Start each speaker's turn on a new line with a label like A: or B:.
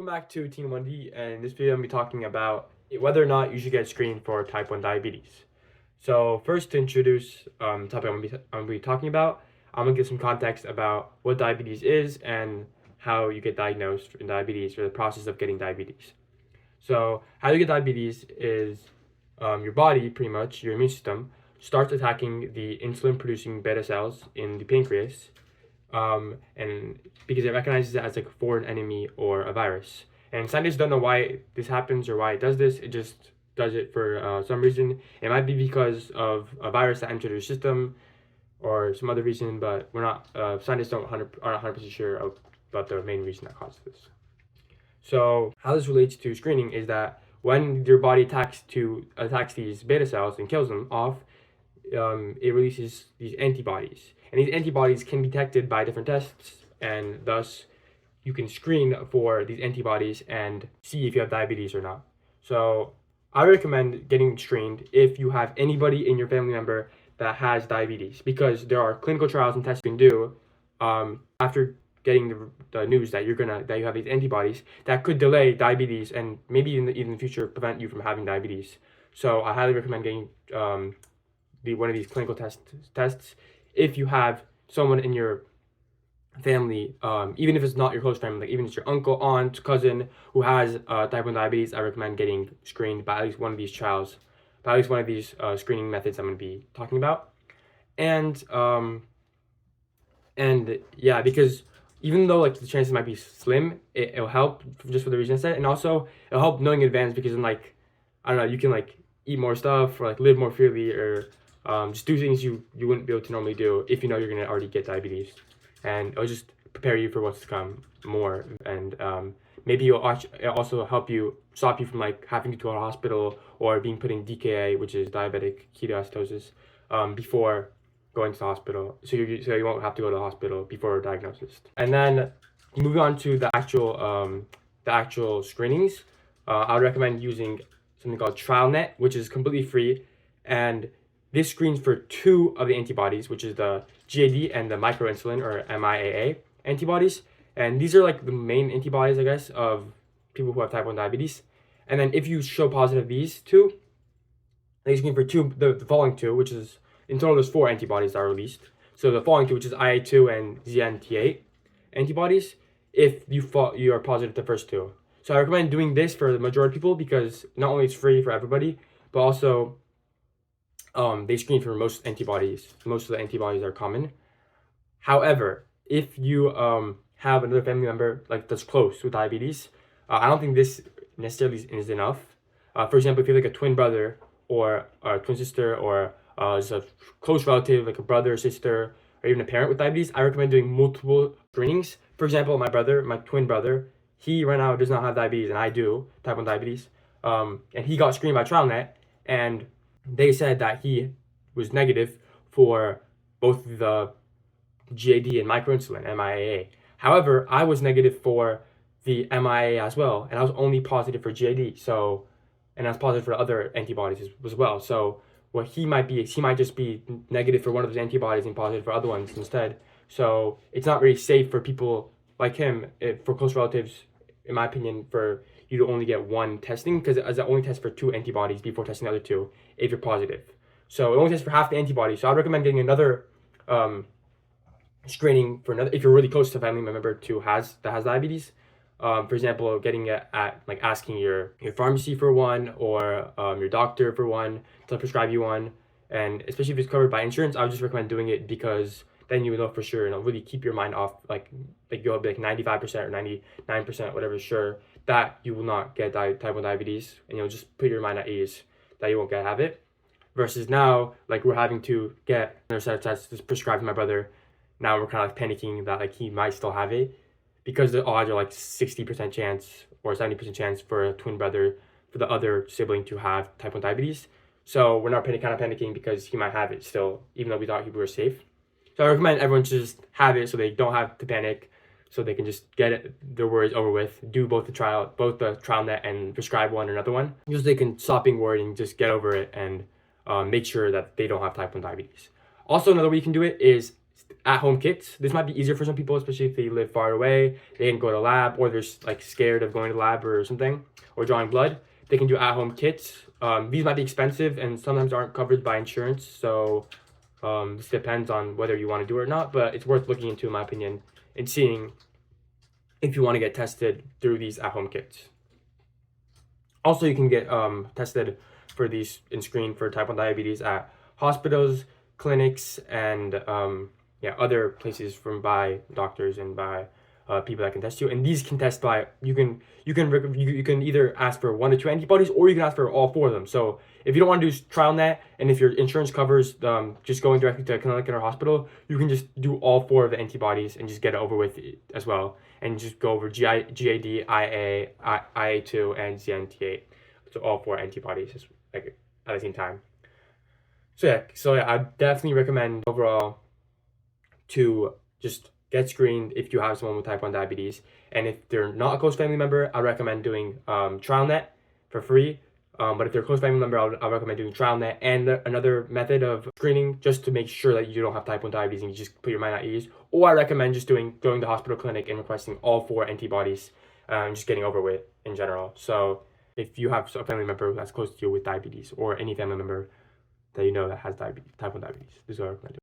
A: back to Teen 1D, and in this video I'm going to be talking about whether or not you should get screened for type 1 diabetes. So first, to introduce the topic I'm going to be talking about, I'm going to give some context about what diabetes is and how you get diagnosed in diabetes, or the process of getting diabetes. So how you get diabetes is your body, pretty much, your immune system, starts attacking the insulin-producing beta cells in the pancreas, and because it recognizes it as like a foreign enemy or a virus. And scientists don't know why this happens or why it does this. It just does it for some reason. It might be because of a virus that entered your system or some other reason, but we're not, scientists aren't 100% sure about the main reason that causes this. So how this relates to screening is that when your body attacks these beta cells and kills them off, it releases these antibodies. And these antibodies can be detected by different tests, and thus you can screen for these antibodies and see if you have diabetes or not. So I recommend getting screened if you have anybody in your family member that has diabetes, because there are clinical trials and tests you can do after getting the news that you have these antibodies that could delay diabetes and maybe even in the future prevent you from having diabetes. So I highly recommend getting one of these clinical tests if you have someone in your family, even if it's not your close family, like even if it's your uncle, aunt, cousin who has type 1 diabetes. I recommend getting screened by at least one of these screening methods I'm going to be talking about. And yeah, because even though like the chances might be slim, it'll help just for the reason I said, and also it'll help knowing in advance, because then, like, I don't know, you can like eat more stuff or like live more freely, or just do things you wouldn't be able to normally do if you know you're gonna already get diabetes, and it'll just prepare you for what's to come more. And maybe it'll also help you stop you from like having to go to a hospital or being put in DKA, which is diabetic ketoacidosis, before going to the hospital, so you won't have to go to the hospital before diagnosis. And then moving on to the actual screenings, I would recommend using something called TrialNet, which is completely free, and this screens for two of the antibodies, which is the GAD and the microinsulin, or MIAA antibodies. And these are like the main antibodies, I guess, of people who have type 1 diabetes. And then if you show positive these two, they screen for the following two, which is, in total there's 4 antibodies that are released. So the following two, which is IA2 and ZNT8 antibodies, if you are positive to the first two. So I recommend doing this for the majority of people, because not only it's free for everybody, but also they screen for most antibodies. Most of the antibodies are common. However, if you have another family member like that's close with diabetes, I don't think this necessarily is enough. For example, if you have like a twin brother or a twin sister, or just a close relative like a brother or sister, or even a parent with diabetes, I recommend doing multiple screenings. For example, my twin brother, he right now does not have diabetes, and I do, type 1 diabetes. And he got screened by TrialNet, and they said that he was negative for both the GAD and microinsulin, MIAA. However, I was negative for the MIAA as well, and I was only positive for GAD. So, and I was positive for other antibodies as well. So what he might be is he might just be negative for one of those antibodies and positive for other ones instead. So it's not really safe for people like him, for close relatives, in my opinion, for you to only get one testing, because it only tests for 2 antibodies before testing the other 2 if you're positive. So it only tests for half the antibodies. So I'd recommend getting another screening for another if you're really close to a family member that has diabetes. For example, getting it at like asking your pharmacy for one, or your doctor for one, to prescribe you one. And especially if it's covered by insurance, I would just recommend doing it, because then you know for sure, and it'll really keep your mind off, like you'll be like 95% or 99%, whatever, sure, that you will not get type 1 diabetes, and you'll just put your mind at ease that you won't have it. Versus now, like, we're having to get another set of tests prescribed to my brother. Now we're kind of like panicking that like he might still have it, because the odds are like 60% chance or 70% chance for a twin brother, for the other sibling, to have type 1 diabetes. So we're not panicking because he might have it still, even though we thought we were safe. So I recommend everyone just have it, so they don't have to panic, so they can just get their worries over with, do both the TrialNet and prescribe one or another one, just so they can stop being worried and just get over it, and make sure that they don't have type 1 diabetes. Also, another way you can do it is at-home kits. This might be easier for some people, especially if they live far away. They can go to lab, or they're like scared of going to lab or something, or drawing blood. They can do at-home kits. These might be expensive and sometimes aren't covered by insurance, so this depends on whether you want to do it or not, but it's worth looking into, in my opinion, and seeing if you want to get tested through these at-home kits. Also, you can get tested for these and screened for type 1 diabetes at hospitals, clinics, and other places from by doctors and by people that can test you. And these can test by you can either ask for 1 to 2 antibodies, or you can ask for all 4 of them. So if you don't want to do TrialNet, and if your insurance covers just going directly to a clinic or hospital, you can just do all 4 of the antibodies and just get it over with as well, and just go over GAD, IA, IA2, and ZNT8. So all 4 antibodies like at the same time. So yeah, I definitely recommend overall to just get screened if you have someone with type 1 diabetes. And if they're not a close family member, I recommend doing TrialNet for free. But if they're a close family member, I'll recommend doing TrialNet and another method of screening, just to make sure that you don't have type 1 diabetes and you just put your mind at ease. Or I recommend just going to the hospital clinic and requesting all 4 antibodies, just getting over with in general. So if you have a family member that's close to you with diabetes, or any family member that you know that has type 1 diabetes, this is what I recommend.